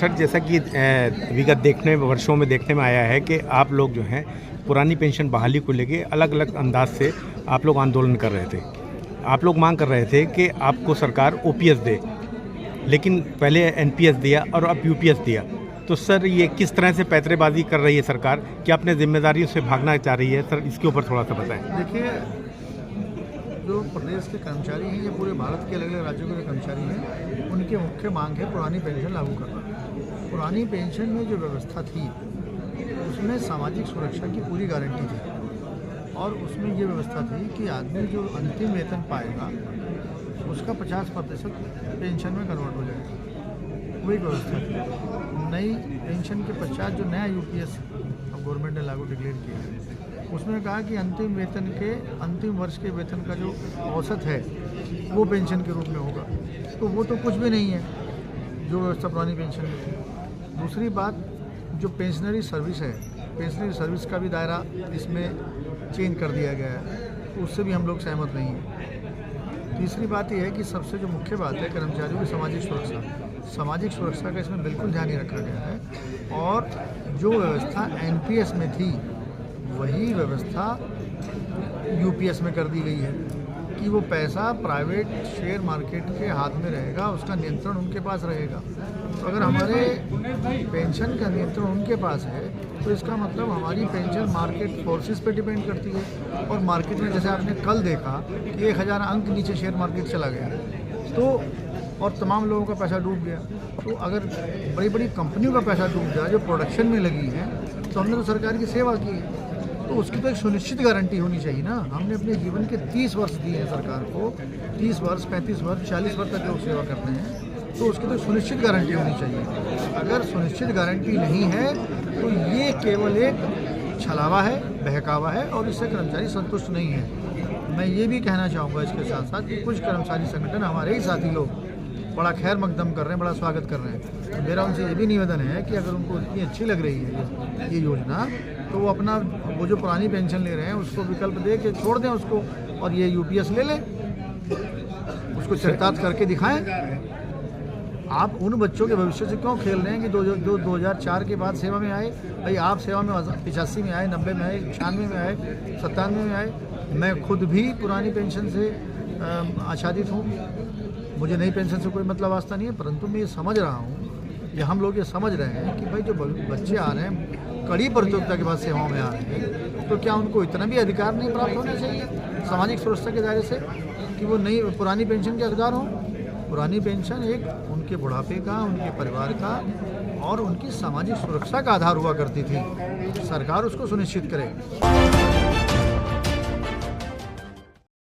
Sir, जैसा कि विगत वर्षों में देखने में आया है कि आप लोग जो हैं पुरानी पेंशन बहाली को लेके अलग अलग अंदाज से आप लोग आंदोलन कर रहे थे। आप लोग मांग कर रहे थे कि आपको सरकार ओपीएस दे, लेकिन पहले एनपीएस दिया और अब यूपीएस दिया। तो सर, ये किस तरह से पैंतरेबाजी कर रही है सरकार, कि अपने जिम्मेदारियों से भागना चाह रही है? सर, इसके ऊपर थोड़ा सा बताएं। देखिए, जो प्रदेश के कर्मचारी हैं या पूरे भारत के अलग अलग राज्यों के कर्मचारी हैं, उनकी मुख्य मांग है पुरानी पेंशन लागू करना। पुरानी पेंशन में जो व्यवस्था थी उसमें सामाजिक सुरक्षा की पूरी गारंटी थी, और उसमें ये व्यवस्था थी कि आदमी जो अंतिम वेतन पाएगा उसका 50% पेंशन में कन्वर्ट हो जाएगा, वही व्यवस्था थी। नई पेंशन के पश्चात जो नया यूपीएस अब गवर्नमेंट ने लागू डिक्लेयर किया है, उसमें कहा कि अंतिम वेतन के अंतिम वर्ष के वेतन का जो औसत है वो पेंशन के रूप में होगा। तो वो तो कुछ भी नहीं है जो व्यवस्था पुरानी पेंशन में थी। दूसरी बात, जो पेंशनरी सर्विस है, पेंशनरी सर्विस का भी दायरा इसमें चेंज कर दिया गया है, तो उससे भी हम लोग सहमत नहीं हैं। तीसरी बात यह है कि सबसे जो मुख्य बात है कर्मचारियों की सामाजिक सुरक्षा का इसमें बिल्कुल ध्यान नहीं रखा गया है, और जो व्यवस्था एनपीएस में थी वही व्यवस्था यूपीएस में कर दी गई है कि वो पैसा प्राइवेट शेयर मार्केट के हाथ में रहेगा, उसका नियंत्रण उनके पास रहेगा। तो अगर हमारे पेंशन का नियंत्रण उनके पास है तो इसका मतलब हमारी पेंशन मार्केट फोर्सेस पे डिपेंड करती है, और मार्केट में जैसे आपने कल देखा कि 1000 अंक नीचे शेयर मार्केट चला गया, तो और तमाम लोगों का पैसा डूब गया। तो अगर बड़ी बड़ी कंपनियों का पैसा डूब जाए जो प्रोडक्शन में लगी हैं, तो हमने तो सरकार की सेवा की है, तो उसकी तो एक सुनिश्चित गारंटी होनी चाहिए ना। हमने अपने जीवन के 30 वर्ष दिए हैं सरकार को, 30 वर्ष, 35 वर्ष, 40 वर्ष तक लोग सेवा करते हैं, तो उसकी तो सुनिश्चित गारंटी होनी चाहिए। अगर सुनिश्चित गारंटी नहीं है तो ये केवल एक छलावा है, बहकावा है, और इससे कर्मचारी संतुष्ट नहीं है। मैं ये भी कहना चाहूँगा इसके साथ साथ कि कुछ कर्मचारी संगठन, हमारे ही साथी लोग बड़ा खैर मकदम कर रहे हैं, बड़ा स्वागत कर रहे हैं। तो मेरा उनसे ये भी निवेदन है कि अगर उनको इतनी अच्छी लग रही है ये योजना, तो वो अपना वो जो पुरानी पेंशन ले रहे हैं उसको विकल्प दे के छोड़ दें उसको, और ये यूपीएस ले लें, उसको चरितार्थ करके दिखाएं। आप उन बच्चों के भविष्य से क्यों खेल रहे हैं कि 2004 के बाद सेवा में आए? भाई, आप सेवा में 85 में आए, 90 में आए, 96 में आए, 97 में आए। मैं खुद भी पुरानी पेंशन से आच्छादित हूँ, मुझे नई पेंशन से कोई मतलब वास्ता नहीं है, परंतु मैं ये समझ रहा हूँ, या हम लोग ये समझ रहे हैं कि भाई जो बच्चे आ रहे हैं कड़ी प्रतियोगिता के बाद सेवाओं में आ रहे हैं, तो क्या उनको इतना भी अधिकार नहीं प्राप्त होना चाहिए सामाजिक सुरक्षा के दायरे से कि वो नई पुरानी पेंशन के हकदार हों? पुरानी पेंशन एक उनके बुढ़ापे का, उनके परिवार का और उनकी सामाजिक सुरक्षा का आधार हुआ करती थी। सरकार उसको सुनिश्चित करे।